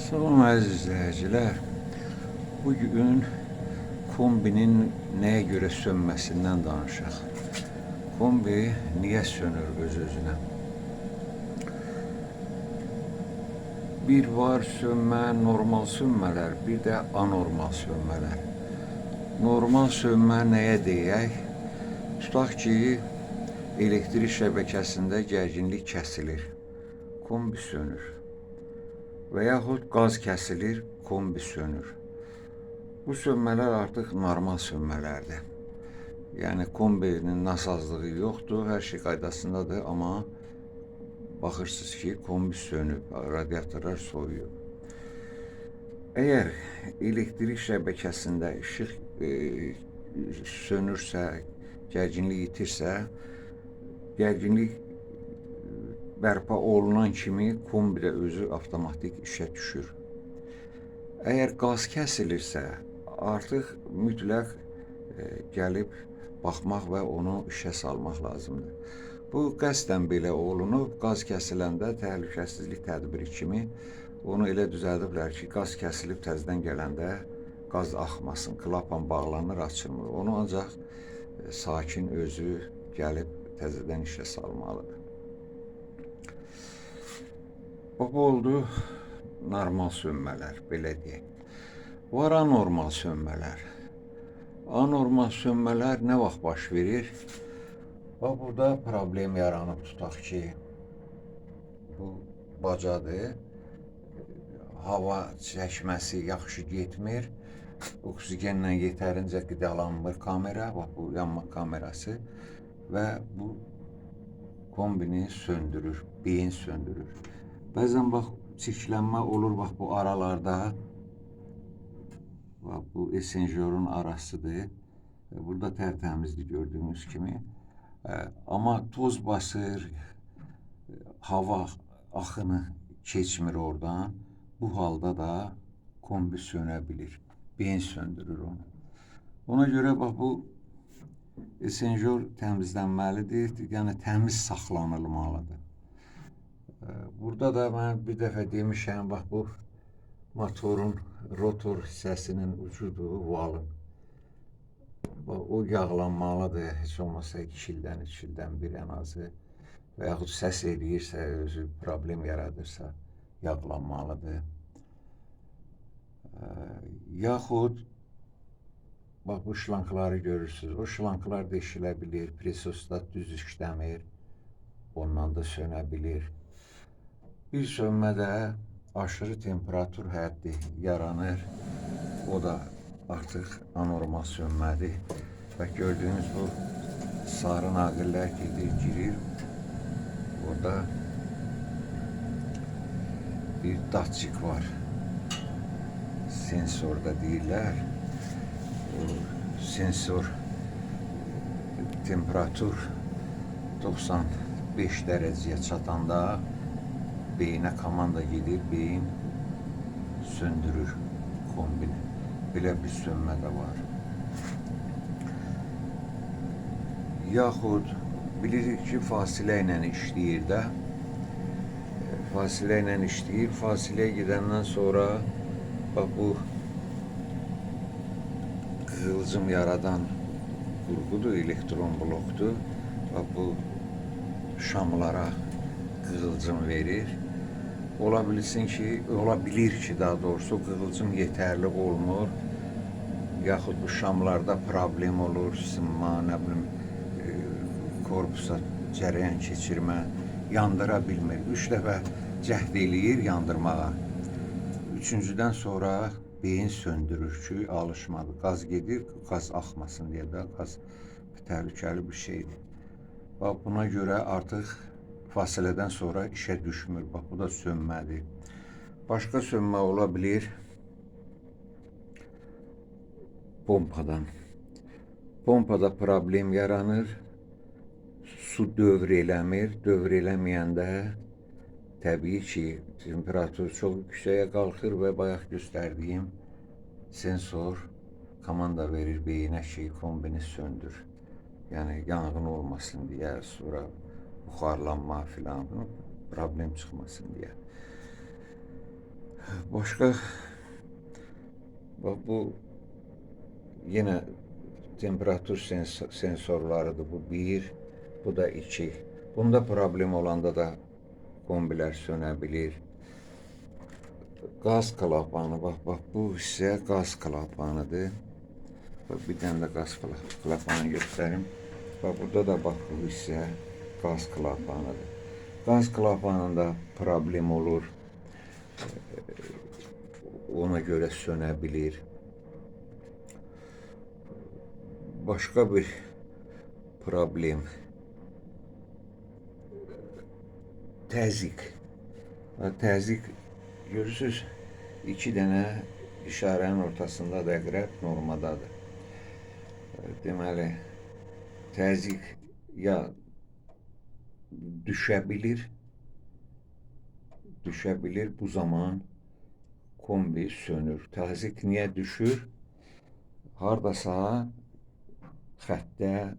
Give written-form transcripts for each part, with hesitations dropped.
Salam əziz izləyicilər. Bugün kombinin nəyə görə sönməsindən danışaq. Kombi niyə sönür öz-özünə? Bir var sönmə, normal sönmələr, bir də anormal sönmələr. Normal sönmə nəyə deyək? Tutaq ki, elektrik şəbəkəsində gərginlik kəsilir, kombi sönür. Və yaxud qaz kəsilir, kombi sönür. Bu sönmələr artıq normal sönmələrdir. Yəni kombinin nasazlığı yoxdur, hər şey qaydasındadır, amma baxırsınız ki, kombi sönüb, radiatorlar soyuyub. Əgər elektrik şəbəkəsində işıq sönürsə, gərginlik itirsə, gərginlik bərpa olunan kimi kombi də özü avtomatik işə düşür. Əgər qaz kəsilirsə, artıq mütləq gəlib baxmaq və onu işə salmaq lazımdır. Bu qəsdən belə olunub, qaz kəsiləndə təhlükəsizlik tədbiri kimi onu elə düzəldiblər ki, qaz kəsilib təzədən gələndə qaz axmasın, klapan bağlanır, açılmır. Onu ancaq sakin özü gəlib təzədən işə salmalıdır. Bu oldu normal sönmələr, belə deyək. Var anormal sönmələr. Anormal sönmələr nə vaxt baş verir? Burada problem yaranıb, tutaq ki, bu bacadır, hava çəkməsi yaxşı getmir, oksigenlə yetərincə qidalanmır kamera, bu yanma kamerası və bu kombini söndürür, beyin söndürür. Bəzən bax, çirklənmə olur, bax bu aralarda, bax bu esenjorun arasıdır. Burada tərtəmizdir gördüyünüz kimi. Amma toz basır, hava axını keçmir oradan. Bu halda da kombi sönə bilir, beyin söndürür onu. Ona görə bax bu esenjor təmizlənməlidir, yəni təmiz saxlanılmalıdır. Burada da mən bir dəfə demişəm, bax bu motorun rotor hissəsinin ucudur, valın. O yağlanmalıdır, heç olmasa 2 ildən, 3 ildən bir ən azı. Və yaxud səs eləyirsə, özü problem yaradırsa, yağlanmalıdır. Yaxud, bax bu şlankları görürsünüz, o şlanklar deşilə bilir, presostat düz işləmir, ondan da sönə bilir. Bir sönmədə aşırı temperatur həddi yaranır, o da artıq anormal sönmədir. Və gördüyünüz bu sarı naqillər girir, orada bir datçik var, sensorda deyirlər. O sensor temperatur 95 dərəcəyə çatanda beyinə komanda gedir, beyin söndürür kombini. Belə bir sönmə də var. Yaxud bilirik ki, fasilə ilə işləyir də. Fasilə ilə işləyir, fasiləyə gedəndən sonra bax bu qığılcım yaradan qurğudur, elektron blokdur. Bax bu şamlara qığılcım verir. Ola bilir ki, daha doğrusu qığılcım yetərli olmur. Yaxud bu şamlarda problem olur, sınma, nə bilim, korpusa cərəyan keçirmə, yandıra bilmir. 3 dəfə cəhd eləyir yandırmağa. 3-cüdən sonra beyin söndürür ki, alışmadı. Qaz gedir, qaz axmasın deyə də, qaz təhlükəli bir şeydir. Bax, buna görə artıq fasilədən sonra işə düşmür. Bax, bu da sönmədir. Başqa sönmə ola bilir pompadan. Pompada problem yaranır, su dövr eləmir. Dövr eləməyəndə təbii ki, temperatur çox yüksəyə qalxır və bayaq göstərdiyim sensor komanda verir beyinə ki, kombini söndür. Yəni, yanğın olmasın deyə, sonra buxarlanma filan, problem çıxmasın deyə. Başqa bax bu yenə temperatur sensorlarıdır. Bu bir, bu da iki. Bunda problem olanda da kombilər sönə bilir. Qaz klapanı, bax bu hissə qaz klapanıdır. Bax bir dənə də qaz klapanı göstərim. Bax burada da bax bu hissə qaz klapanıdır. Qaz klapanında problem olur. Ona görə sönə bilir. Başqa bir problem təzyiq. Təzyiq görürsüz, iki dənə işarənin ortasında da əqrəb normadadır. Deməli, təzyiq ya düşə bilir, bu zaman kombi sönür. Təzyiq niyə düşür? Hardasa xəttdə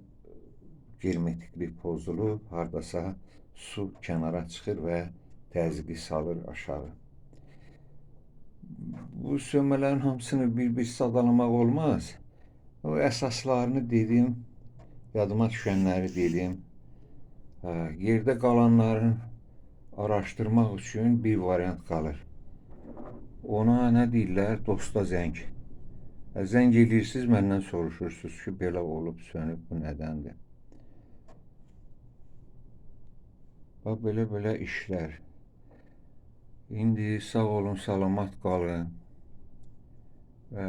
germetiklik pozulub, hardasa su kənara çıxır və təzyiqi salır aşağı. Bu sönmələrin hamısını bir sadalamaq olmaz. O əsaslarını dedim, yadıma düşənləri dedim. Yerdə qalanların araşdırmaq üçün bir variant qalır. Ona nə deyirlər? Dosta zəng. Zəng edirsiniz, məndən soruşursunuz ki, belə olub, sönüb, bu nədəndir? Bax, belə işlər. İndi sağ olun, salamat qalın və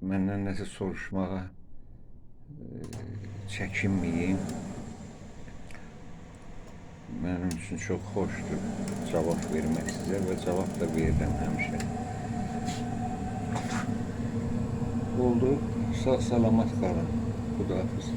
məndən nəsə soruşmağa çəkinməyin. Mənim üçün çox xoşdur cavab vermək sizə və cavab da verirəm həmişə. Oldu, sağ salamat qalın. Xudahafiz.